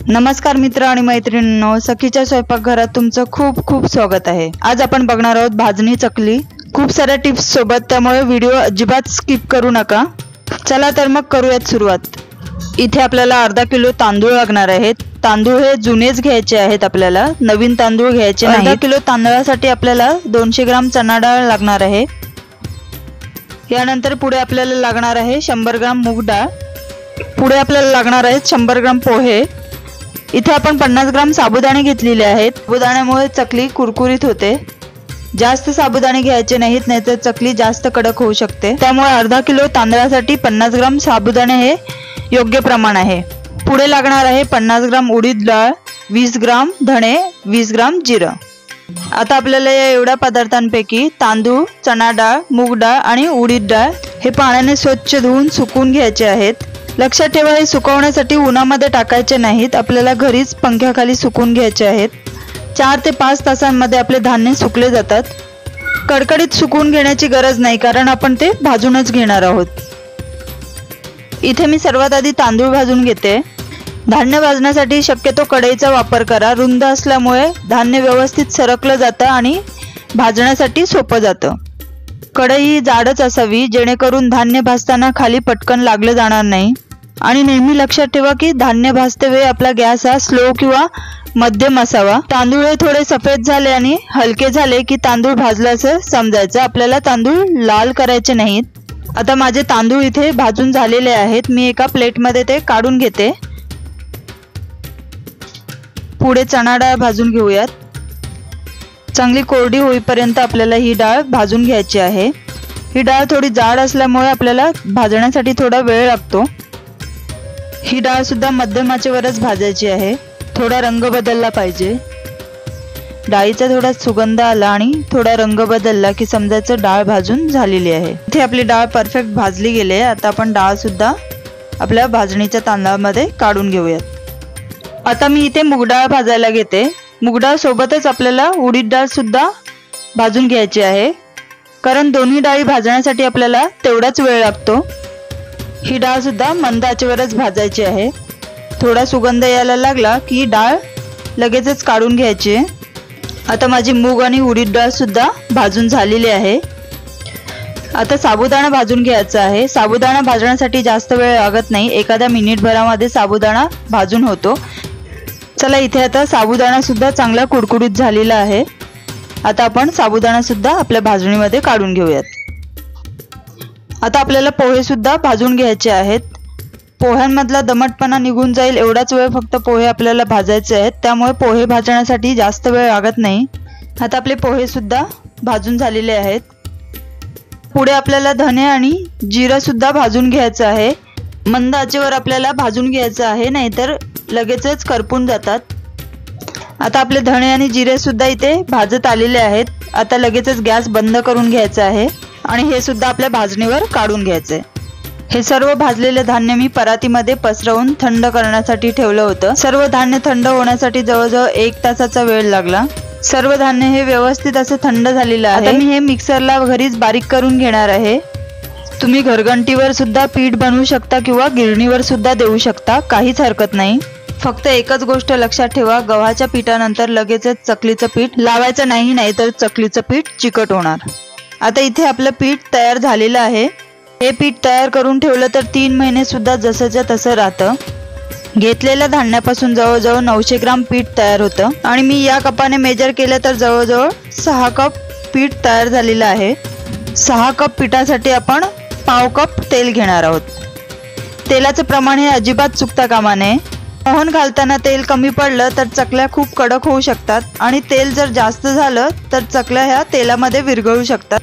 नमस्कार मित्र आणि मैत्रिणींनो, सखीच्या स्वयंपाकघरात तुमचं खूप खूप स्वागत आहे। आज आपण बघणार आहोत भाजणी चकली, खूप साऱ्या टिप्स सोबत, त्यामुळे व्हिडिओ अजिबात स्किप करू नका। चला तर मग करूयात सुरुवात। इथे आपल्याला अर्धा किलो तांदूळ लागणार आहेत। तांदूळ हे जुनेच घ्यायचे आहेत, आपल्याला नवीन तांदूळ घ्यायचे नाही। अर्धा किलो तांदळासाठी आपल्याला 200 ग्राम चणा डाळ लागणार आहे। यानंतर पुढे आपल्याला लागणार आहे 100 ग्राम मूग डाळ। पुढे आपल्याला लागणार आहेत 100 ग्राम पोहे। इथे आपण 50 ग्राम साबुदाणे घेतलेले आहेत। साबुदाण्यामुळे चकली कुरकुरीत होते। जास्त साबुदाणे घ्यायचे नाहीत, नाहीतर चकली जास्त कडक होऊ शकते। त्यामुळे अर्धा किलो तांदळासाठी 50 ग्राम साबुदाणे हे योग्य प्रमाण आहे। पुढे लागणार आहे 50 ग्राम उडीद डाळ, 20 ग्राम धणे, 20 ग्राम जिरं। आता आपल्याला या एवढ्या पदार्थांपैकी तांदूळ, चणा डाळ, मूग डाळ आणि उडीद डाळ हे पाण्याने स्वच्छ धुवून सुकवून घ्यायचे आहेत। लक्षात ठेवा, हे सुकवण्यासाठी उन्हामध्ये टाकायचे नाहीत, आपल्याला घरीच पंख्याखाली सुकवून घ्यायचे आहेत। 4 ते 5 तासांमध्ये आपले धान्य सुकले जातात। कडकडीत सुकवून घेण्याची गरज नाही, कारण आपण ते भाजूनच घेणार आहोत। इथे मी सर्वात आधी तांदूळ भाजून घेते। धान्य भाजण्यासाठी शक्यतो कढईचा वापर करा, रुंद असल्यामुळे धान्य व्यवस्थित सरकलं जातं आणि भाजण्यासाठी सोपं जातं। कढई जाडच असावी, जेणेकरून धान्य भाजताना खाली पटकन लागलं जाणार नाही। आणि नेहमी लक्षात ठेवा की धान्य भाजते वेळी आपला गॅस हा स्लो किंवा मध्यम असावा। तांदूळ हे थोडे सफेद झाले आणि हलके झाले की तांदूळ भाजले असं समजायचं, आपल्याला तांदूळ लाल करायचे नाहीत। आता माझे तांदूळ इथे भाजून झालेले आहेत, मी एका प्लेटमध्ये ते काढून घेते। पुढे चणा डाळ भाजून घेऊयात। चांगली कोरडी होईपर्यंत आपल्याला ही डाळ भाजून घ्यायची आहे। ही डाळ थोडी जाड असल्यामुळे आपल्याला भाजण्यासाठी थोडा वेळ लागतो। ही डाळ सुद्धा मध्यम आचेवरच भाजायची आहे। थोडा रंग बदलला पाहिजे। डाळीचा थोडा सुगंध आला आणि थोडा रंग बदलला की समजायचं डाळ भाजून झालेली आहे। इथे आपली डाळ परफेक्ट भाजली गेली आहे। आता आपण डाळ सुद्धा आपल्या भाजणीच्या तांदळामध्ये काढून घेऊयात। आता मी इथे मूग डाळ भाजायला घेते। मूग डाळ सोबतच आपल्याला उडीद डाळ सुद्धा भाजून घ्यायची आहे, कारण दोन्ही डाळी भाजण्यासाठी आपल्याला तेवढाच वेळ लागतो। ही डाळ सुद्धा मंद आचेवरच भाजायची आहे। थोडा सुगंध यायला लागला की डाळ लगेचच काढून घ्यायची। आता माझी मूग आणि उडीद डाळ सुद्धा भाजून झालेली आहे। आता साबुदाणा भाजून घ्यायचा आहे। साबुदाणा भाजण्यासाठी जास्त वेळ लागत नाही, एखाद्या मिनिटभरामध्ये साबुदाणा भाजून होतो। चला, इथे आता साबुदाणा सुद्धा चांगला कुडकुडीत झालेला आहे। आता आपण साबुदाणा सुद्धा आपल्या भाजणीमध्ये काढून घेऊयात। आता आपल्याला पोहे सुद्धा भाजून घ्यायचे आहेत। पोह्यांमधला दमटपणा निघून जाईल एवढाच वेळ फक्त पोहे आपल्याला भाजायचे आहेत, त्यामुळे पोहे भाजण्यासाठी जास्त वेळ लागत नाही। आता आपले पोहे सुद्धा भाजून झालेले आहेत। पुढे आपल्याला धणे आणि जिरं सुद्धा भाजून घ्यायचं आहे। मंद आचेवर आपल्याला भाजून घ्यायचं आहे, नाहीतर लगेचच करपून जातात। आता आपले धणे आणि जिरे सुद्धा इथे भाजत आलेले आहेत। आता लगेचच गॅस बंद करून घ्यायचा आहे आणि हे सुद्धा आपल्या भाजणीवर काढून घ्यायचे। हे सर्व भाजलेले धान्य मी परातीमध्ये पसरवून थंड करण्यासाठी ठेवलं होतं। सर्व धान्य थंड होण्यासाठी जवळजवळ 1 तासाचा वेळ लागला। सर्व धान्य हे व्यवस्थित असं थंड झालेलं आहे। आता मी हे मिक्सरला घरीच बारीक करून घेणार आहे। तुम्ही घरघंटीवर सुद्धा पीठ बनवू शकता किंवा गिरणीवर सुद्धा देऊ शकता, काहीच हरकत नाही। फक्त एकच गोष्ट लक्षात ठेवा, गव्हाच्या पिठानंतर लगेचच चकलीचं पीठ लावायचं नाही, नाहीतर चकलीचं पीठ चिकट होणार। आता इथे आपलं पीठ तयार झालेलं आहे। हे पीठ तयार करून ठेवलं तर 3 महिने सुद्धा जसंच्या तसं राहतं। घेतलेल्या धान्यापासून जवळजवळ 900 ग्राम पीठ तयार होतं आणि मी या कपाने मेजर केलं तर जवळजवळ 6 कप पीठ तयार झालेलं आहे। 6 कप पिठासाठी आपण पाव कप तेल घेणार आहोत। तेलाचं प्रमाण हे अजिबात चुकता कामा नये। मोहन घालताना तेल कमी पडलं तर चकल्या खूप कडक होऊ शकतात आणि तेल जर जास्त झालं तर चकल्या ह्या तेलामध्ये विरघळू शकतात,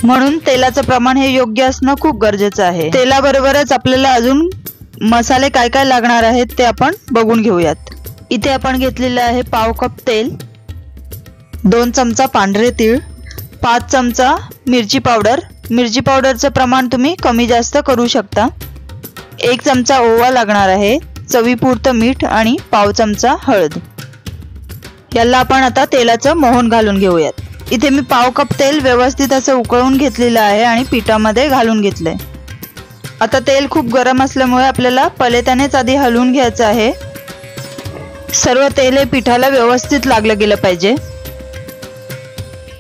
म्हणून तेलाचं प्रमाण हे योग्य असणं खूप गरजेचं आहे। तेलाबरोबरच आपल्याला अजून मसाले काय काय लागणार आहेत ते आपण बघून घेऊयात। इथे आपण घेतलेलं आहे पाव कप तेल, 2 चमचा पांढरे तीळ, 5 चमचा मिरची पावडर। मिरची पावडरचं प्रमाण तुम्ही कमी जास्त करू शकता। 1 चमचा ओवा लागणार आहे, चवीपुरतं मीठ आणि पाव चमचा हळद। याला आपण आता तेलाचं मोहन घालून घेऊयात। इथे मी पाव कप तेल व्यवस्थित असं उकळून घेतलेलं आहे आणि पिठामध्ये घालून घेतलंय। आता तेल खूप गरम असल्यामुळे आपल्याला पलेत्यानेच आधी हलवून घ्यायचं आहे। सर्व तेल हे पिठाला व्यवस्थित लागलं गेलं पाहिजे।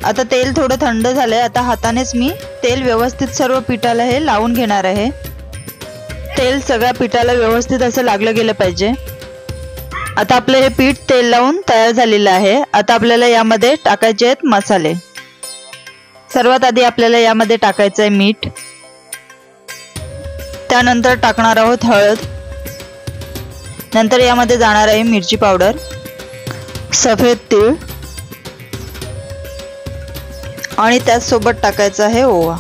आता तेल थोडं थंड झालंय। आता हातानेच मी तेल व्यवस्थित सर्व पिठाला हे लावून घेणार आहे। तेल सगळ्या पिठाला व्यवस्थित असं लागलं गेलं पाहिजे। आता आपलं हे पीठ तेल लावून तयार झालेलं आहे। आता आपल्याला यामध्ये टाकायचे आहेत मसाले। सर्वात आधी आपल्याला यामध्ये टाकायचं आहे मीठ, त्यानंतर टाकणार आहोत हळद, नंतर यामध्ये जाणार आहे मिरची पावडर, सफेद तीळ आणि त्याचसोबत टाकायचं आहे ओवा।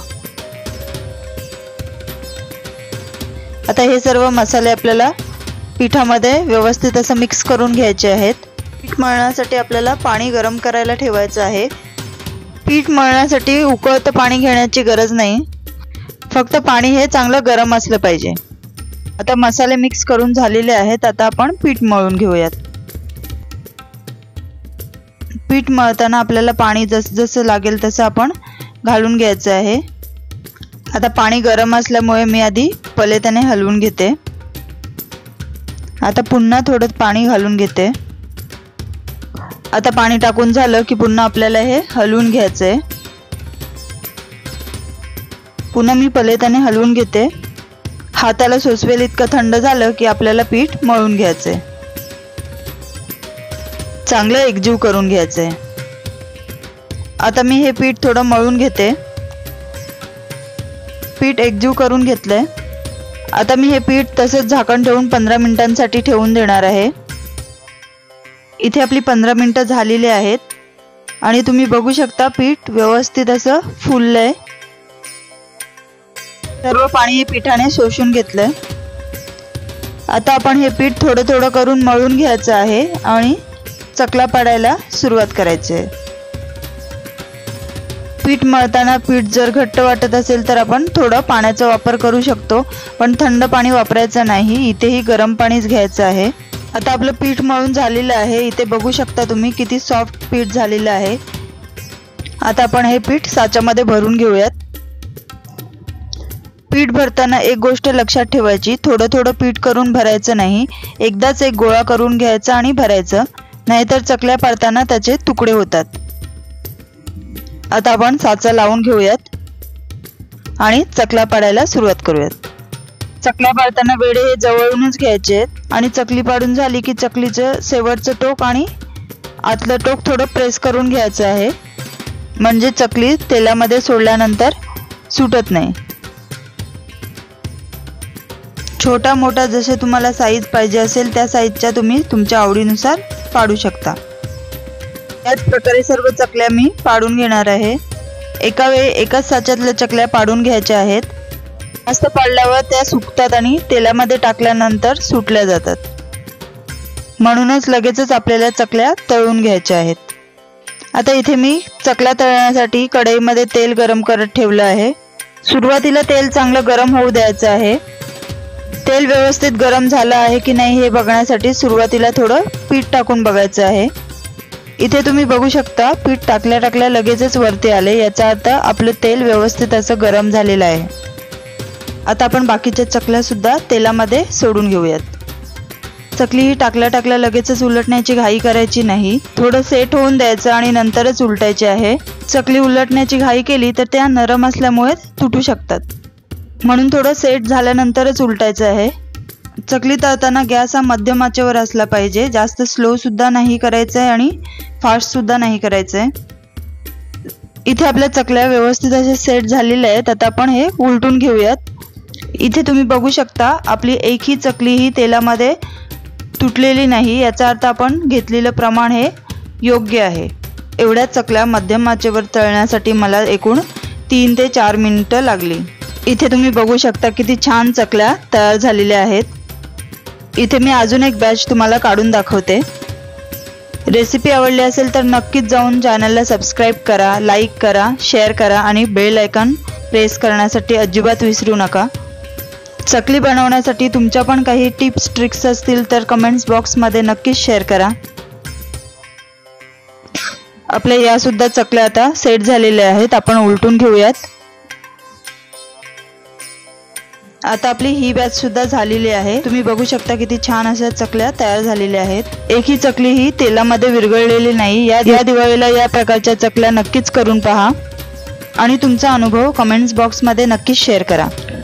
आता हे सर्व मसाले आपल्याला पिठामध्ये व्यवस्थित असं मिक्स करून घ्यायचे आहेत। पीठ मळण्यासाठी आपल्याला पाणी गरम करायला ठेवायचं आहे। पीठ मळण्यासाठी उकळतं पाणी घेण्याची गरज नाही, फक्त पाणी हे चांगलं गरम असलं पाहिजे। आता मसाले मिक्स करून झालेले आहेत। आता आपण पीठ मळून घेऊयात। पीठ मळताना आपल्याला पाणी जसं जसं लागेल तसं आपण घालून घ्यायचं आहे। आता पाणी गरम असल्यामुळे मी आधी पलेताने हलवून घेते। आता पुन्हा थोडं पाणी घालून घेते। आता पाणी टाकून झालं की पुन्हा आपल्याला हे हलवून घ्यायचंय। पुन्हा मी पलेताने हलवून घेते। हाताला सोसवेल इतकं थंड झालं की आपल्याला पीठ मळून घ्यायचंय, चांगलं एकजीव करून घ्यायचंय। आता मी हे पीठ थोडं मळून घेते। पीठ एकजीव करून घेतलंय। आता मी हे पीठ तसंच झाकण ठेवून 15 मिनिटांसाठी ठेवून देणार आहे। इथे आपली 15 मिनिटं झालेली आहेत आणि तुम्ही बघू शकता पीठ व्यवस्थित असं फुललंय। सर्व पाणी हे पिठाने शोषून घेतलंय। आता आपण हे पीठ थोडं थोडं करून मळून घ्यायचं आहे आणि चकला पाडायला सुरुवात करायची आहे। पीठ मळताना पीठ जर घट्ट वाटत असेल तर आपण थोडं पाण्याचा वापर करू शकतो, पण थंड पाणी वापरायचं नाही। इथेही गरम पाणीच घ्यायचं आहे। आता आपलं पीठ मळून झालेलं आहे। इथे बघू शकता तुम्ही किती सॉफ्ट पीठ झालेलं आहे। आता आपण हे पीठ साच्यामध्ये भरून घेऊयात। पीठ भरताना एक गोष्ट लक्षात ठेवायची, थोडं थोडं पीठ करून भरायचं नाही, एकदाच एक गोळा करून घ्यायचा आणि भरायचं, नाहीतर चकल्या पाडताना त्याचे तुकडे होतात। आता आपण साचा लावून घेऊयात आणि चकल्या पाडायला सुरुवात करूयात। चकल्या पाडताना वेढे हे जवळूनच घ्यायचे आहेत आणि चकली पाडून झाली की चकलीचं शेवटचं टोक आणि आतलं टोक थोडं प्रेस करून घ्यायचं आहे, म्हणजे चकली तेलामध्ये सोडल्यानंतर सुटत नाही। छोटा मोठा जसे तुम्हाला साईज पाहिजे असेल त्या साईजच्या तुम्ही तुमच्या आवडीनुसार पाडू शकता। याच प्रकारे सर्व चकल्या मी पाडून घेणार आहे। एका वेळी एकाच साच्यातल्या चकल्या पाडून घ्यायच्या आहेत। जास्त पाडल्यावर त्या सुकतात आणि तेलामध्ये टाकल्यानंतर सुटल्या जातात, म्हणूनच लगेचच आपल्याला चकल्या तळून घ्यायच्या आहेत। आता इथे मी चकल्या तळण्यासाठी कढईमध्ये तेल गरम करत ठेवलं आहे। सुरुवातीला तेल चांगलं गरम होऊ द्यायचं आहे। तेल व्यवस्थित गरम झालं आहे की नाही हे बघण्यासाठी सुरुवातीला थोडं पीठ टाकून बघायचं आहे। इथे तुम्ही बघू शकता पीठ टाकल्या टाकल्या लगेचच वरती आले, याचा अर्थ आपलं तेल व्यवस्थित असं गरम झालेलं आहे। आता आपण बाकीच्या चकल्या सुद्धा तेलामध्ये सोडून घेऊयात। चकली ही टाकल्या टाकल्या लगेचच उलटण्याची घाई करायची नाही, थोडं सेट होऊन द्यायचं आणि नंतरच उलटायची आहे। चकली उलटण्याची घाई केली तर त्या नरम असल्यामुळे तुटू शकतात, म्हणून थोडं सेट झाल्यानंतरच उलटायचं आहे। चकली तळताना गॅस हा मध्यम आचेवर असला पाहिजे, जास्त स्लो सुद्धा नाही करायचं आहे आणि फास्ट सुद्धा नाही करायचं आहे। इथे आपल्या चकल्या व्यवस्थित असे सेट झालेल्या आहेत। आता आपण हे उलटून घेऊयात। इथे तुम्ही बघू शकता आपली एकही चकली ही तेलामध्ये तुटलेली नाही, याचा अर्थ आपण घेतलेलं प्रमाण हे योग्य आहे। एवढ्या चकल्या मध्यम आचेवर तळण्यासाठी मला एकूण 3 ते 4 मिनिटं लागली। इथे तुम्ही बघू शकता किती छान चकल्या तयार झालेल्या आहेत। इथे मी अजून एक बॅच तुम्हाला काढून दाखवते। रेसिपी आवडली असेल तर नक्कीच जाऊन चॅनलला सबस्क्राइब करा, लाईक करा, शेअर करा आणि बेल आयकॉन प्रेस करण्यासाठी अजिबात विसरू नका। चकली बनवण्यासाठी तुमच्या पण काही टिप्स ट्रिक्स असतील तर कमेंट्स बॉक्समध्ये नक्कीच शेअर करा। आपल्या या सुद्धा चकल्या आता सेट झालेल्या आहेत, आपण उलटून घेऊयात। आता आपली ही बॅच सुद्धा झालेली आहे. तुम्ही बघू शकता किती छान अशा चकल्या तयार झालेल्या आहेत. एकही चकली ही तेलामध्ये विरघळलेली नाही. या दिवाळीला या प्रकारच्या चकल्या नक्कीच करून पहा आणि तुमचा अनुभव कमेंट्स बॉक्समध्ये नक्कीच शेअर करा.